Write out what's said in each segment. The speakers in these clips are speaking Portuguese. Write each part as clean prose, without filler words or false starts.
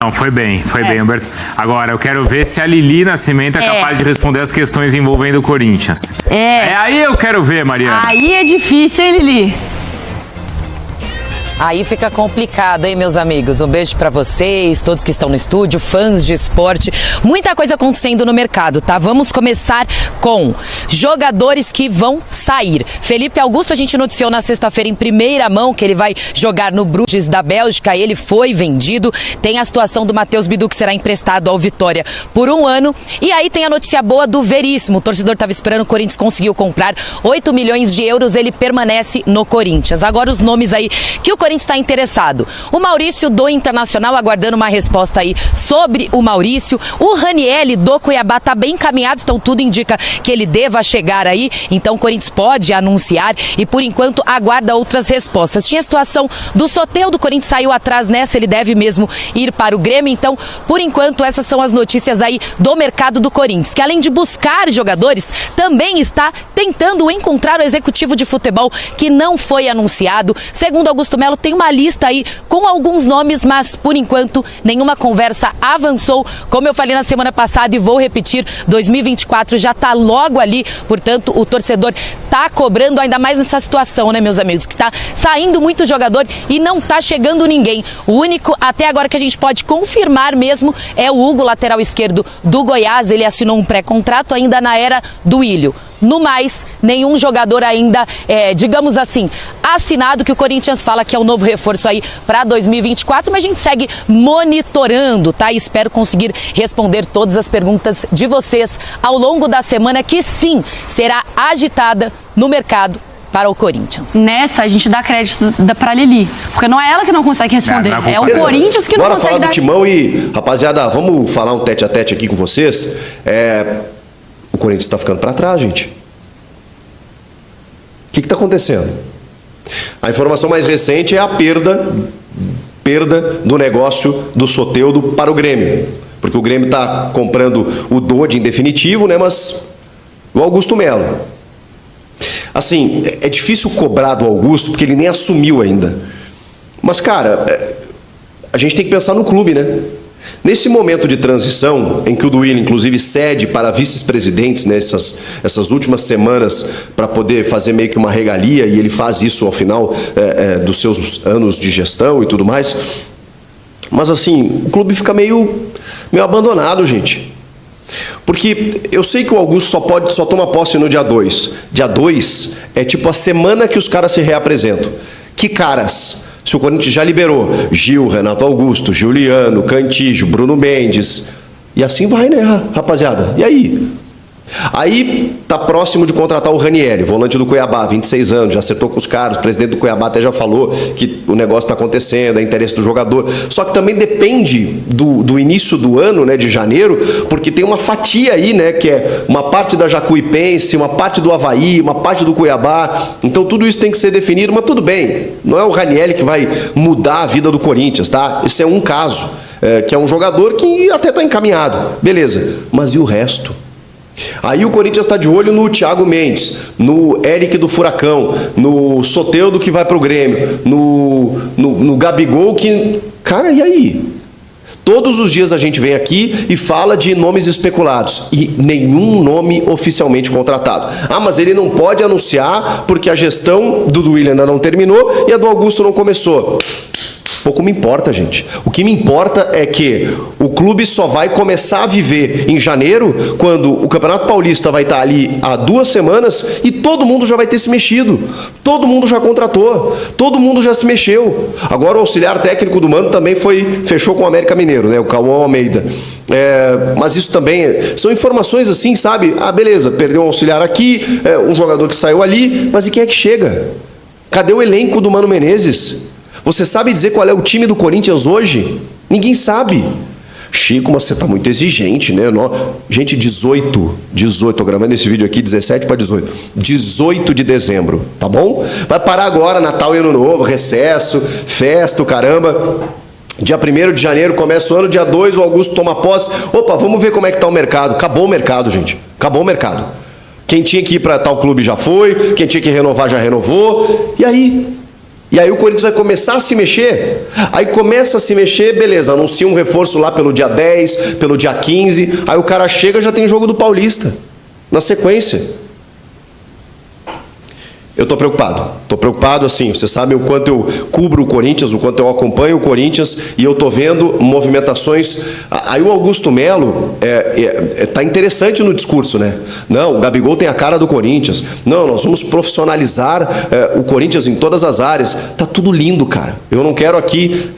Não, foi bem, Humberto. Agora, eu quero ver se a Lili Nascimento é capaz de responder as questões envolvendo o Corinthians. Aí eu quero ver, Mariana. Aí é difícil, hein, Lili? Aí fica complicado, hein, meus amigos? Um beijo pra vocês, todos que estão no estúdio, fãs de esporte. Muita coisa acontecendo no mercado, tá? Vamos começar com jogadores que vão sair. Felipe Augusto, a gente noticiou na sexta-feira em primeira mão que ele vai jogar no Bruges da Bélgica. Ele foi vendido. Tem a situação do Matheus Bidu, que será emprestado ao Vitória por 1 ano. E aí tem a notícia boa do Veríssimo. O torcedor estava esperando, o Corinthians conseguiu comprar 8 milhões de euros. Ele permanece no Corinthians. Agora os nomes aí que o Corinthians está interessado. O Maurício do Internacional, aguardando uma resposta aí sobre o Maurício. O Ranieri do Cuiabá está bem encaminhado, então tudo indica que ele deva chegar aí. Então o Corinthians pode anunciar e por enquanto aguarda outras respostas. Tinha a situação do Soteldo, o Corinthians saiu atrás nessa, ele deve mesmo ir para o Grêmio. Então, por enquanto, essas são as notícias aí do mercado do Corinthians, que além de buscar jogadores, também está tentando encontrar o executivo de futebol que não foi anunciado. Segundo Augusto Melo, tem uma lista aí com alguns nomes, mas por enquanto nenhuma conversa avançou. Como eu falei na semana passada e vou repetir, 2024 já está logo ali, portanto o torcedor está cobrando ainda mais nessa situação, né, meus amigos, que está saindo muito jogador e não está chegando ninguém. O único até agora que a gente pode confirmar mesmo é o Hugo, lateral esquerdo do Goiás. Ele assinou um pré-contrato ainda na era do Ilho. No mais, nenhum jogador ainda, digamos assim, assinado, que o Corinthians fala que é o novo reforço aí para 2024, mas a gente segue monitorando, tá? E espero conseguir responder todas as perguntas de vocês ao longo da semana, que sim, será agitada no mercado para o Corinthians. Nessa, a gente dá crédito para a Lili, porque não é ela que não consegue responder, é o Corinthians que não Bora consegue falar dar. do Timão e, rapaziada, vamos falar um tete a tete aqui com vocês. O Corinthians está ficando para trás, gente. O que está acontecendo? A informação mais recente é a perda do negócio do Soteldo para o Grêmio. Porque o Grêmio está comprando o Dodge em definitivo, né? Mas o Augusto Melo. Assim, é difícil cobrar do Augusto, porque ele nem assumiu ainda. Mas, cara, a gente tem que pensar no clube, né? Nesse momento de transição, em que o Duílio, inclusive, cede para vice-presidentes nessas últimas semanas para poder fazer meio que uma regalia, e ele faz isso ao final dos seus anos de gestão e tudo mais. Mas, assim, o clube fica meio abandonado, gente. Porque eu sei que o Augusto só toma posse no dia 2. Dia 2 é tipo a semana que os caras se reapresentam. Que caras? Se o Corinthians já liberou Gil, Renato Augusto, Juliano, Cantígio, Bruno Mendes. E assim vai, né, rapaziada? E aí? Aí tá próximo de contratar o Ranieri, volante do Cuiabá, 26 anos, já acertou com os caras, o presidente do Cuiabá até já falou que o negócio está acontecendo, é interesse do jogador. Só que também depende do início do ano, né, de janeiro, porque tem uma fatia aí, né, que é uma parte da Jacuipense, uma parte do Avaí, uma parte do Cuiabá. Então tudo isso tem que ser definido, mas tudo bem. Não é o Ranieri que vai mudar a vida do Corinthians, tá? Esse é um caso, que é um jogador que até está encaminhado. Beleza, mas e o resto? Aí o Corinthians está de olho no Thiago Mendes, no Eric do Furacão, no Soteldo que vai pro Grêmio, no Gabigol que... Cara, e aí? Todos os dias a gente vem aqui e fala de nomes especulados e nenhum nome oficialmente contratado. Ah, mas ele não pode anunciar porque a gestão do Duílio ainda não terminou e a do Augusto não começou. Pouco me importa, gente. O que me importa é que o clube só vai começar a viver em janeiro, quando o Campeonato Paulista vai estar ali há 2 semanas e todo mundo já vai ter se mexido. Todo mundo já contratou. Todo mundo já se mexeu. Agora o auxiliar técnico do Mano também fechou com o América Mineiro, né? O Cauã Almeida. Mas isso também são informações assim, sabe? Ah, beleza, perdeu um auxiliar aqui, um jogador que saiu ali, mas e quem é que chega? Cadê o elenco do Mano Menezes? Você sabe dizer qual é o time do Corinthians hoje? Ninguém sabe. Chico, mas você está muito exigente, né? Gente, 18, tô gravando esse vídeo aqui, 17 para 18. 18 de dezembro, tá bom? Vai parar agora, Natal e Ano Novo, recesso, festa, caramba. Dia 1º de janeiro começa o ano, dia 2 o Augusto toma posse. Opa, vamos ver como é que tá o mercado. Acabou o mercado, gente. Acabou o mercado. Quem tinha que ir para tal clube já foi, quem tinha que renovar já renovou. E aí? E aí o Corinthians vai começar a se mexer. Aí começa a se mexer, beleza, anuncia um reforço lá pelo dia 10, pelo dia 15. Aí o cara chega e já tem jogo do Paulista na sequência. Eu tô preocupado assim, você sabe o quanto eu cubro o Corinthians, o quanto eu acompanho o Corinthians, e eu tô vendo movimentações. Aí o Augusto Melo tá interessante no discurso, né? Não, o Gabigol tem a cara do Corinthians. Não, nós vamos profissionalizar o Corinthians em todas as áreas. Tá tudo lindo, cara. Eu não quero aqui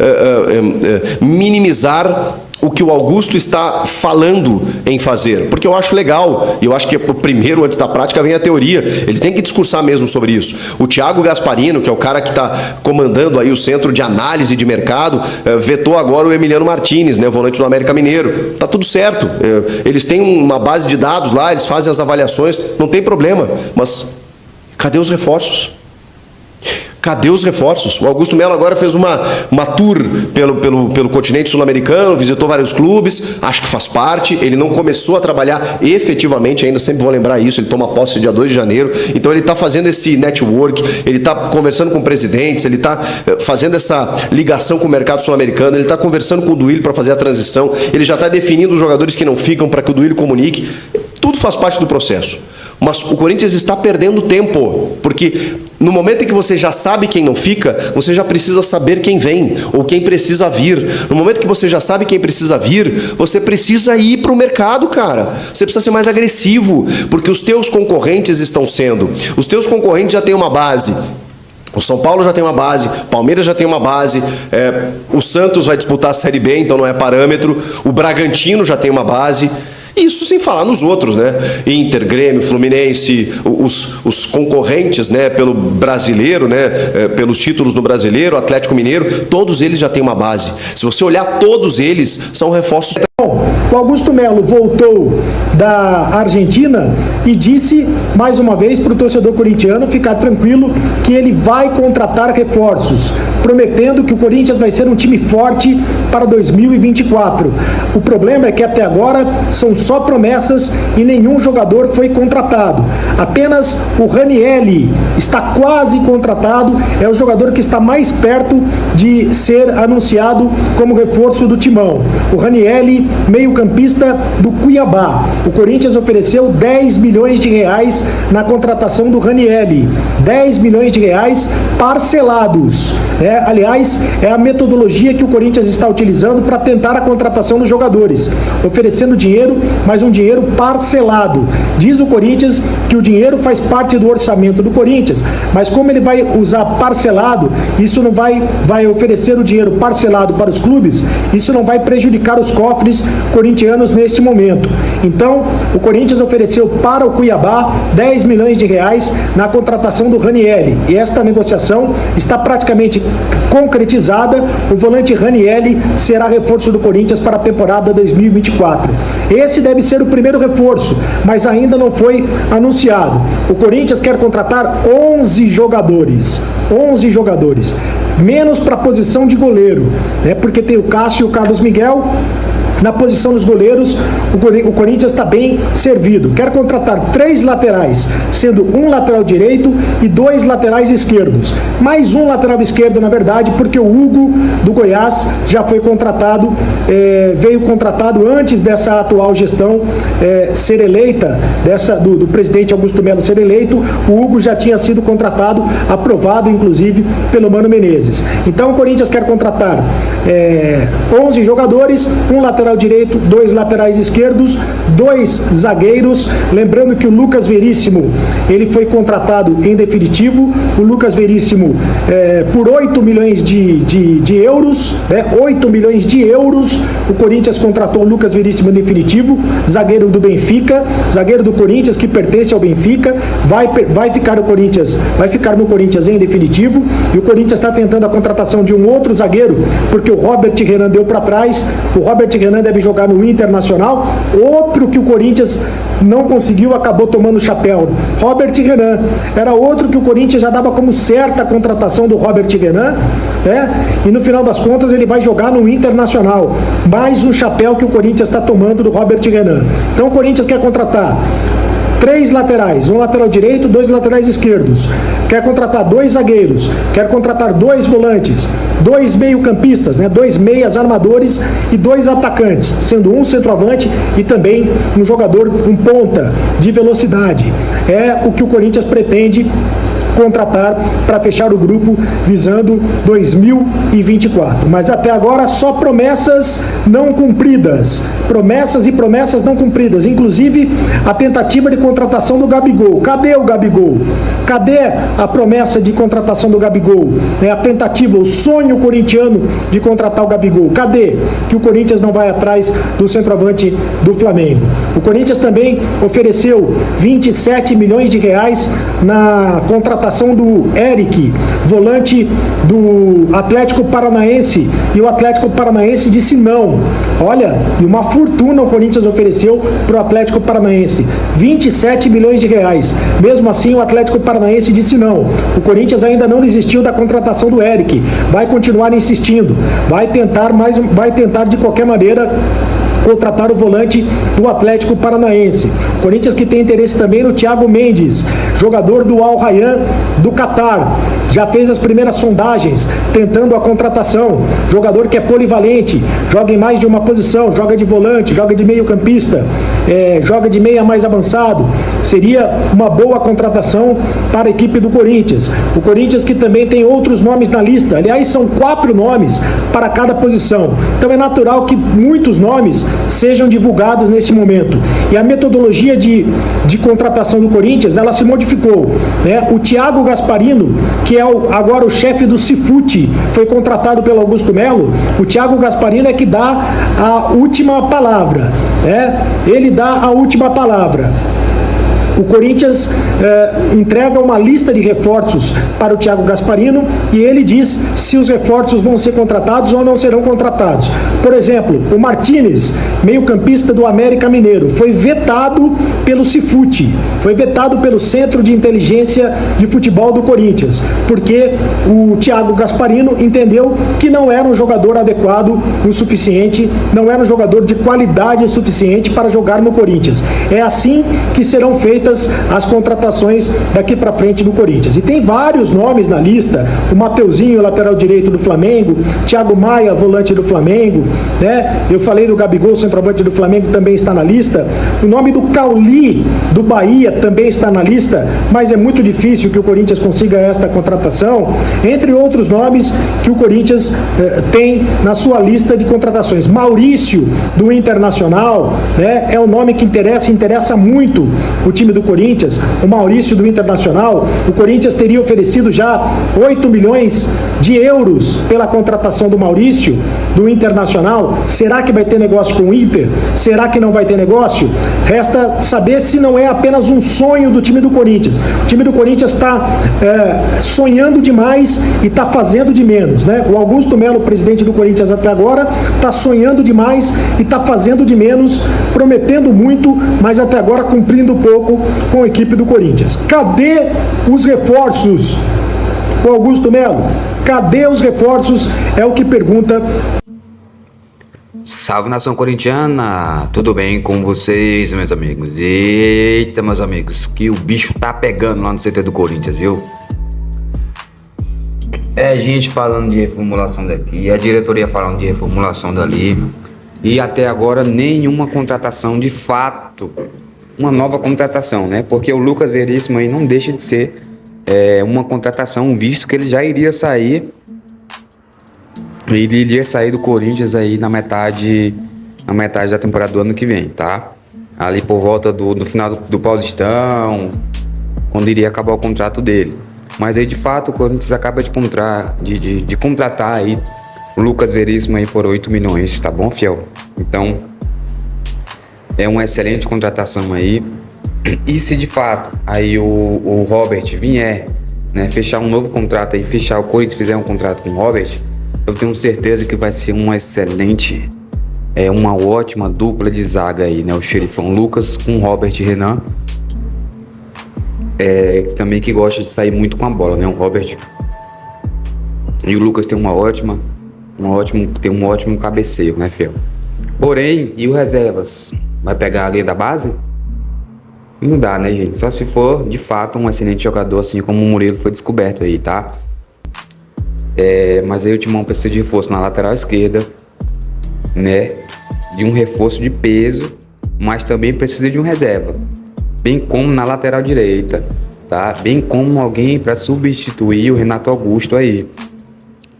minimizar o que o Augusto está falando em fazer, porque eu acho legal, e eu acho que primeiro, antes da prática, vem a teoria. Ele tem que discursar mesmo sobre isso. O Thiago Gasparino, que é o cara que está comandando aí o centro de análise de mercado, vetou agora o Emiliano Martinez, né, o volante do América Mineiro. Tá tudo certo. Eles têm uma base de dados lá, eles fazem as avaliações, não tem problema. Mas cadê os reforços? Cadê os reforços? O Augusto Melo agora fez uma tour pelo continente sul-americano, visitou vários clubes, acho que faz parte. Ele não começou a trabalhar efetivamente ainda, sempre vou lembrar isso, ele toma posse dia 2 de janeiro. Então ele está fazendo esse network, ele está conversando com presidentes, ele está fazendo essa ligação com o mercado sul-americano, ele está conversando com o Duílio para fazer a transição, ele já está definindo os jogadores que não ficam para que o Duílio comunique. Tudo faz parte do processo. Mas o Corinthians está perdendo tempo, porque no momento em que você já sabe quem não fica, você já precisa saber quem vem, ou quem precisa vir. No momento que você já sabe quem precisa vir, você precisa ir para o mercado, cara. Você precisa ser mais agressivo, porque os teus concorrentes estão sendo. Os teus concorrentes já têm uma base. O São Paulo já tem uma base, Palmeiras já tem uma base, o Santos vai disputar a Série B, então não é parâmetro. O Bragantino já tem uma base. Isso sem falar nos outros, né? Inter, Grêmio, Fluminense, os concorrentes, né? Pelo brasileiro, né? Pelos títulos do brasileiro, Atlético Mineiro, todos eles já têm uma base. Se você olhar, todos eles são reforços. O Augusto Melo voltou da Argentina e disse mais uma vez para o torcedor corintiano ficar tranquilo que ele vai contratar reforços, prometendo que o Corinthians vai ser um time forte para 2024. O problema é que até agora são só promessas e nenhum jogador foi contratado. Apenas o Ranielli está quase contratado, é o jogador que está mais perto de ser anunciado como reforço do Timão. O Ranielli, meio-campista do Cuiabá. O Corinthians ofereceu 10 milhões de reais na contratação do Ranielli. 10 milhões de reais parcelados. Aliás, é a metodologia que o Corinthians está utilizando para tentar a contratação dos jogadores, oferecendo dinheiro, mas um dinheiro parcelado. Diz o Corinthians que o dinheiro faz parte do orçamento do Corinthians, mas como ele vai usar parcelado, isso não vai oferecer o dinheiro parcelado para os clubes, isso não vai prejudicar os cofres corintianos neste momento. Então, o Corinthians ofereceu para o Cuiabá 10 milhões de reais na contratação do Ranielli, e esta negociação está praticamente concretizada. O volante Ranielli será reforço do Corinthians para a temporada 2024. Esse deve ser o primeiro reforço, mas ainda não foi anunciado. O Corinthians quer contratar 11 jogadores. 11 jogadores. Menos para a posição de goleiro, porque tem o Cássio e o Carlos Miguel. Na posição dos goleiros, o Corinthians está bem servido. Quer contratar 3 laterais, sendo um lateral direito e 2 laterais esquerdos. Mais um lateral esquerdo, na verdade, porque o Hugo, do Goiás, já foi contratado, veio contratado antes dessa atual gestão ser eleita, do presidente Augusto Melo ser eleito. O Hugo já tinha sido contratado, aprovado, inclusive, pelo Mano Menezes. Então, o Corinthians quer contratar 11 jogadores, um lateral direito, 2 laterais esquerdos, 2 zagueiros. Lembrando que o Lucas Veríssimo, ele foi contratado em definitivo. O Lucas Veríssimo por 8 milhões de euros, 8 milhões de euros, o Corinthians contratou o Lucas Veríssimo em definitivo, zagueiro do Benfica, zagueiro do Corinthians que pertence ao Benfica, vai ficar no Corinthians em definitivo, e o Corinthians está tentando a contratação de um outro zagueiro, porque o Robert Renan deu para trás. O Robert Renan deve jogar no Internacional. Outro que o Corinthians não conseguiu, acabou tomando o chapéu. Robert Renan. Era outro que o Corinthians já dava como certa a contratação do Robert Renan, e no final das contas ele vai jogar no Internacional. Mais um chapéu que o Corinthians está tomando do Robert Renan. Então o Corinthians quer contratar 11 jogadores, um lateral direito, 2 laterais esquerdos, 2 zagueiros. Lembrando que o Lucas Veríssimo, ele foi contratado em definitivo. O Lucas Veríssimo por 8 milhões de euros, o Corinthians contratou o Lucas Veríssimo em definitivo. O Corinthians está tentando a contratação de um outro zagueiro, porque o Robert Renan deu para trás. O Robert Renan deve jogar no Internacional. Mais um chapéu que o Corinthians está tomando do Robert Renan. Então o Corinthians quer contratar 3 laterais, um lateral direito, 2 laterais esquerdos. Quer contratar 2 zagueiros, quer contratar 2 volantes, 2 meio-campistas, 2 meias armadores e 2 atacantes, sendo um centroavante e também um jogador, um ponta de velocidade. É o que o Corinthians pretende contratar para fechar o grupo visando 2024. Mas até agora só promessas não cumpridas. Promessas e promessas não cumpridas. Inclusive a tentativa de contratação do Gabigol. Cadê o Gabigol? Cadê a promessa de contratação do Gabigol? A tentativa, o sonho corintiano de contratar o Gabigol. Cadê? Que o Corinthians não vai atrás do centroavante do Flamengo. O Corinthians também ofereceu 27 milhões de reais na contratação do Eric, volante do Atlético Paranaense, e o Atlético Paranaense disse não. Olha, e uma fortuna o Corinthians ofereceu para o Atlético Paranaense, 27 milhões de reais. Mesmo assim, o Atlético Paranaense disse não. O Corinthians ainda não desistiu da contratação do Eric, vai continuar insistindo, vai tentar de qualquer maneira contratar o volante do Atlético Paranaense. O Corinthians que tem interesse também no Thiago Mendes, jogador do Al Rayyan do Catar. Já fez as primeiras sondagens tentando a contratação. Jogador que é polivalente, joga em mais de uma posição, joga de volante, joga de meio campista, joga de meia mais avançado. Seria uma boa contratação para a equipe do Corinthians. O Corinthians que também tem outros nomes na lista. Aliás, são 4 nomes para cada posição. Então é natural que muitos nomes sejam divulgados nesse momento. E a metodologia de contratação do Corinthians, ela se modificou. O Thiago Gasparino, que é agora o chefe do Cifute, foi contratado pelo Augusto Melo. O Thiago Gasparino é que dá a última palavra. Ele dá a última palavra. O Corinthians entrega uma lista de reforços para o Thiago Gasparino e ele diz se os reforços vão ser contratados ou não serão contratados. Por exemplo, o Martínez, meio-campista do América Mineiro, foi vetado pelo Cifute, foi vetado pelo Centro de Inteligência de Futebol do Corinthians, porque o Thiago Gasparino entendeu que não era um jogador adequado o suficiente, não era um jogador de qualidade suficiente para jogar no Corinthians. É assim que serão feitas as contratações daqui para frente do Corinthians. E tem vários nomes na lista: o Mateuzinho, lateral direito do Flamengo, Thiago Maia, volante do Flamengo, Eu falei do Gabigol, centroavante do Flamengo, também está na lista. O nome do Cauli, do Bahia, também está na lista, mas é muito difícil que o Corinthians consiga esta contratação, entre outros nomes que o Corinthians tem na sua lista de contratações. Maurício, do Internacional, é um nome que interessa muito o time do Corinthians. O Maurício, do Internacional, o Corinthians teria oferecido já 8 milhões de euros pela contratação do Maurício, do Internacional. Será que vai ter negócio com o Inter? Será que não vai ter negócio? Resta saber se não é apenas um sonho do time do Corinthians. O time do Corinthians está sonhando demais e está fazendo de menos, O Augusto Melo, presidente do Corinthians até agora, está sonhando demais e está fazendo de menos, prometendo muito, mas até agora cumprindo pouco com a equipe do Corinthians. Cadê os reforços? O Augusto Melo, cadê os reforços? É o que pergunta. Salve, nação corintiana, tudo bem com vocês, meus amigos? Eita, meus amigos, que o bicho tá pegando lá no CT do Corinthians, viu? É gente falando de reformulação daqui, a diretoria falando de reformulação dali, e até agora nenhuma contratação de fato, uma nova contratação, Porque o Lucas Veríssimo aí não deixa de ser uma contratação, visto que ele já iria sair. Ele iria sair do Corinthians aí na metade da temporada do ano que vem, tá? Ali por volta do final do Paulistão, quando iria acabar o contrato dele. Mas aí de fato o Corinthians acaba de contratar aí o Lucas Veríssimo aí por 8 milhões, tá bom, fiel? Então é uma excelente contratação aí. E se de fato aí o Robert vier, fechar um novo contrato aí, o Corinthians fizer um contrato com o Robert, eu tenho certeza que vai ser uma excelente, uma ótima dupla de zaga aí, O Xerifão Lucas com o Robert Renan, também que gosta de sair muito com a bola, O Robert e o Lucas tem um ótimo cabeceio, fiel? Porém, e o reservas? Vai pegar ali da base? Não dá, né, gente? Só se for, de fato, um excelente jogador, assim como o Murilo foi descoberto aí, tá? Mas aí o Timão precisa de reforço na lateral esquerda, né? De um reforço de peso, mas também precisa de um reserva. Bem como na lateral direita, tá? Bem como alguém para substituir o Renato Augusto aí,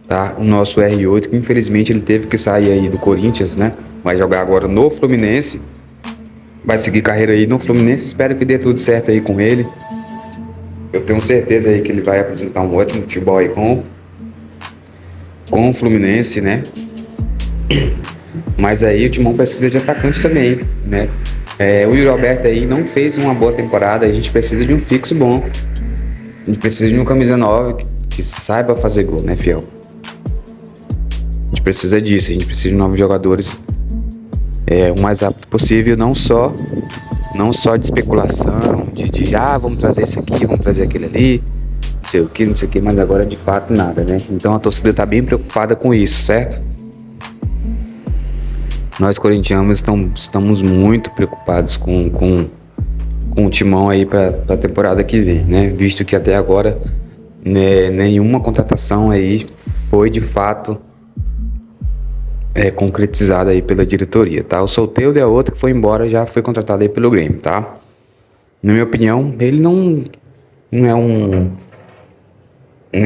tá? O nosso R8, que infelizmente ele teve que sair aí do Corinthians, né? Vai jogar agora no Fluminense. Vai seguir carreira aí no Fluminense, espero que dê tudo certo aí com ele. Eu tenho certeza aí que ele vai apresentar um ótimo futebol aí com o Fluminense, né? Mas aí o Timão precisa de atacante também, né? O Yuri Alberto aí não fez uma boa temporada, a gente precisa de um fixo bom. A gente precisa de um camisa 9 que saiba fazer gol, né, fiel? A gente precisa disso, a gente precisa de novos jogadores o mais rápido possível, não só de especulação, de vamos trazer esse aqui, vamos trazer aquele ali, não sei o que, mas agora de fato nada, né? Então a torcida tá bem preocupada com isso, certo? Nós corintianos estamos muito preocupados com o Timão aí para a temporada que vem, né? Visto que até agora, né, nenhuma contratação aí foi de fato concretizada aí pela diretoria, tá? O Soteldo é outro que foi embora, já foi contratado aí pelo Grêmio, tá? Na minha opinião, ele não é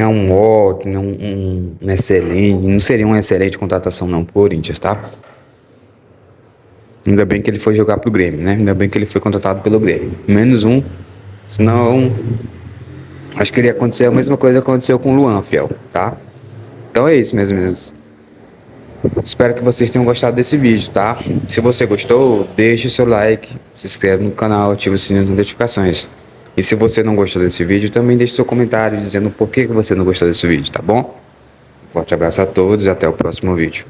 um ótimo, um excelente, não seria uma excelente contratação não pro Corinthians, tá? Ainda bem que ele foi jogar pro Grêmio, né? Ainda bem que ele foi contratado pelo Grêmio. Menos um, senão acho que iria acontecer a mesma coisa que aconteceu com o Luan, fiel, tá? Então é isso, meus amigos. Espero que vocês tenham gostado desse vídeo, tá? Se você gostou, deixe o seu like, se inscreve no canal, ative o sininho de notificações. E se você não gostou desse vídeo, também deixe seu comentário dizendo por que você não gostou desse vídeo, tá bom? Forte abraço a todos e até o próximo vídeo.